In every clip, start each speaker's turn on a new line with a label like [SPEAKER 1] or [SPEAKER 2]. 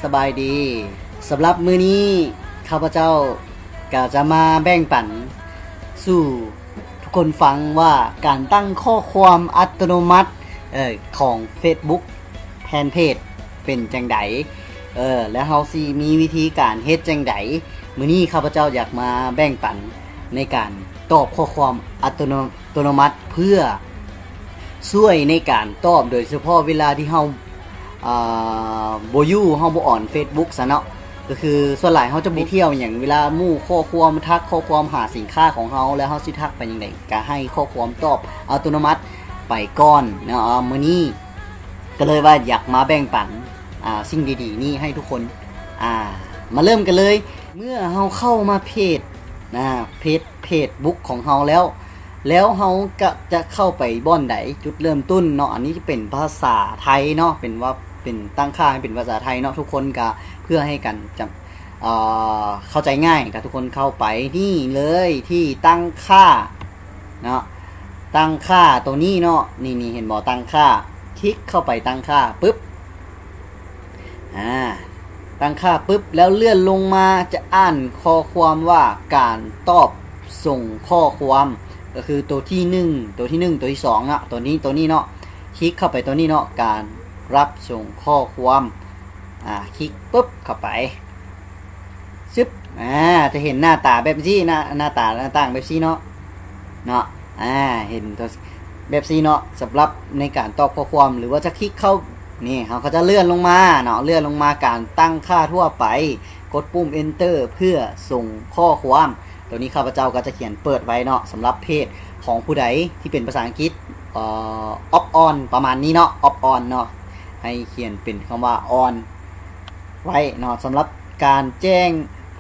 [SPEAKER 1] สบายดีสำหรับมื้อนี้ข้าพเจ้าก็จะมาแบ่งปันสู่ทุกคนฟังว่าการตั้งข้อความอัตโนมัติของ Facebook แฟนเพจเป็นจังไดแล้วเฮาสิมีวิธีการเฮ็ดจังไดมื้อนี้ข้าพเจ้าอยากมาแบ่งปันในการตอบข้อความอัตโนมัติเพื่อช่วยในการตอบโดยเฉพาะเวลาที่เฮาบ่อยู่เฮาบ่อ่อน Facebook ซะเนาะก็คือส่วนหลายเฮาจะไปเที่ยวอย่างเวลาหมู่ข้อความทักข้อความหาสินค้าของเฮาแล้วเฮาสิทักไปจังได๋ก็ให้ข้อความตอบอัตโนมัติไปก่อนเนาะมื้อนี้ก็เลยว่าอยากมาแบ่งปันสิ่งดีๆนี่ให้ทุกคนมาเริ่มกันเลยเมื่อเฮาเข้ามาเพจบุ๊กของเฮาแล้วเฮาก็จะเข้าไปบ่อนใดจุดเริ่มต้นเนาะอันนี้จะเป็นภาษาไทยเนาะเป็นตั้งค่าให้เป็นภาษาไทยเนาะทุกคนก็เพื่อให้กันจำเข้าใจง่ายกับทุกคนเข้าไปนี่เลยที่ตั้งค่าเนาะตั้งค่าตัวนี้เนาะนี่เห็นบ่ตั้งค่าคลิกเข้าไปตั้งค่าปึ๊บตั้งค่าปึ๊บแล้วเลื่อนลงมาจะอ่านข้อความว่าการตอบส่งข้อความก็คือตัวที่1ตัวที่2เนาะตัวนี้เนาะคลิกเข้าไปตัวนี้เนาะการรับส่งข้อความคลิกปุ๊บเข้าไปซึบจะเห็นหน้าตาแบบนี้หน้าต่างแบบนี้เนาะเห็นตัวแบบนี้เนาะสำหรับในการตอบข้อความหรือว่าจะคลิกเข้านี่เขาก็จะเลื่อนลงมาเนาะเลื่อนลงมาการตั้งค่าทั่วไปกดปุ่ม enter เพื่อส่งข้อความตัวนี้ข้าพเจ้าก็จะเขียนเปิดไว้เนาะสำหรับเพจของผู้ใดที่เป็นภาษาอังกฤษoff on ประมาณนี้เนาะ off on เนาะให้เขียนเป็นคำว่า on ไว้เนาะสำหรับการแจ้ง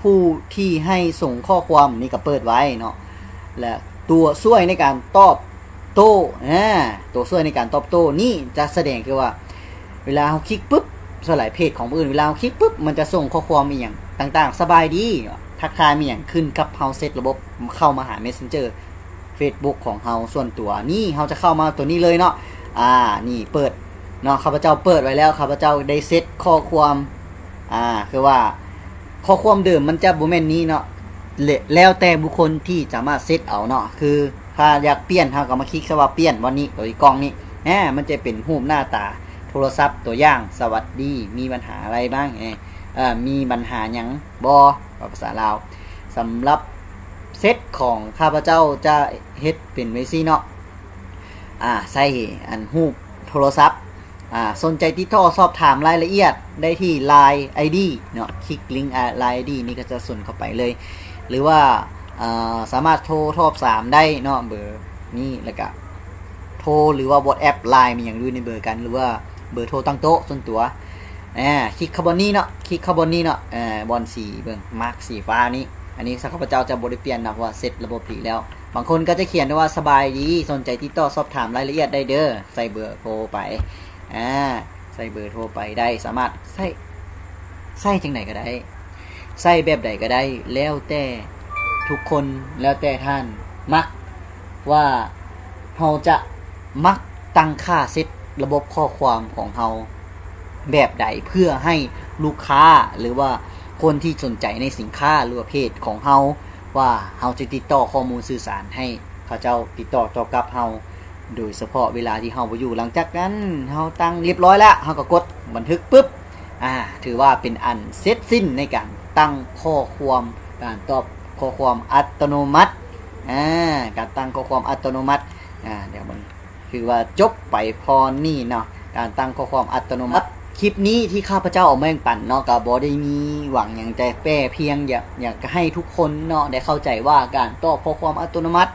[SPEAKER 1] ผู้ที่ให้ส่งข้อความนี่ก็เปิดไว้เนาะและตัวช่วยในการตอบโต้ตัวช่วยในการตอบโต้นี่จะแสดงคือว่าเวลาเราคลิกปุ๊บสลายเพจของผู้อื่นเวลาเราคลิกปุ๊บมันจะส่งข้อความมีอย่างต่างๆสบายดีทักทายมีอย่างขึ้นกับเฮาเซตระบบเข้ามาหา Messenger Facebook ของเฮาส่วนตัวนี่เฮาจะเข้ามาตัวนี้เลยเนาะนี่เปิดเนาะข้าพเจ้าเปิดไว้แล้วข้าพเจ้าได้เซตข้อความคือว่าข้อความเดิมมันจะบ่แม่นนี้เนาะแล้วแต่บุคคลที่สามารถเซตเอาเนาะคือถ้าอยากเปลี่ยนเฮาก็มาคลิกคำว่าเปลี่ยนวันนี้ตัวอีกกล้องนี้มันจะเป็นรูปหน้าตาโทรศัพท์ตัวอย่างสวัสดีมีปัญหาอะไรบ้างมีปัญหาหยังบ่ภาษาลาวสำหรับเซตของข้าพเจ้าจะเฮ็ดเป็นไว้ซี่เนาะใส่อันรูปโทรศัพท์สนใจติดต่อสอบถามรายละเอียดได้ที่ Line ID เนาะคลิกลิงก์ Line ID นี่ก็จะส่งเข้าไปเลยหรือว่าสามารถโทรสอบถามได้เนาะเบอร์นี่แล้วก็โทรหรือว่า WhatsApp Line มีอย่างอยู่ในเบอร์กันหรือว่าเบอร์โทรตั้งโต๊ะส่วนตัวคลิกคาร์บอนนี่เนาะคลิกคาร์บอนนี่เนาะบอลสีเบิ่งมาร์คสีฟ้านี้อันนี้ข้าพเจ้าจะบ่ได้เปลี่ยนนะเพราะว่าเสร็จระบบผีแล้วบางคนก็จะเขียนว่าสบายดีสนใจติดต่อสอบถามรายละเอียดได้เด้อใส่เบอร์โทรไปใส่เบอร์โทรไปได้สามารถใส่จังไหนก็ได้ใส่แบบใดก็ได้แล้วแต่ทุกคนแล้วแต่ท่านมักว่าเฮาจะมักตั้งค่าเซตระบบข้อความของเฮาแบบใดเพื่อให้ลูกค้าหรือว่าคนที่สนใจในสินค้าหรือว่าเพจของเฮาว่าเฮาจะติดต่อข้อมูลสื่อสารให้เขาเจ้าติดต่อตอบกลับเฮาโดยเฉพาะเวลาที่เฮาบ่อยู่หลังจากนั้นเฮาตั้งเรียบร้อยแล้วเฮาก็กดบันทึกปุ๊บถือว่าเป็นอันเสร็จสิ้นในการตั้งข้อความการตอบข้อความอัตโนมัติการตั้งข้อความอัตโนมัติเดี๋ยวมันคือว่าจบไปพอนี่เนาะการตั้งข้อความอัตโนมัติคลิปนี้ที่ข้าพเจ้าเอามาแบ่งปันเนาะก็บ่ได้มีหวังอย่างแต่แป้เพียงอยากให้ทุกคนเนาะได้เข้าใจว่าการตอบข้อความอัตโนมัติ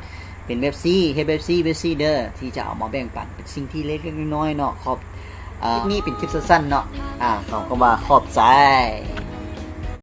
[SPEAKER 1] เป็นเว็บซีเฮ็ดเว็บซีเด้อที่จะเอามาแบ่งปันเป็นสิ่งที่เล็กๆน้อยๆเนาะคลิปนี้เป็นคลิปสั้นๆเนาะเขาก็ว่าขอบใจ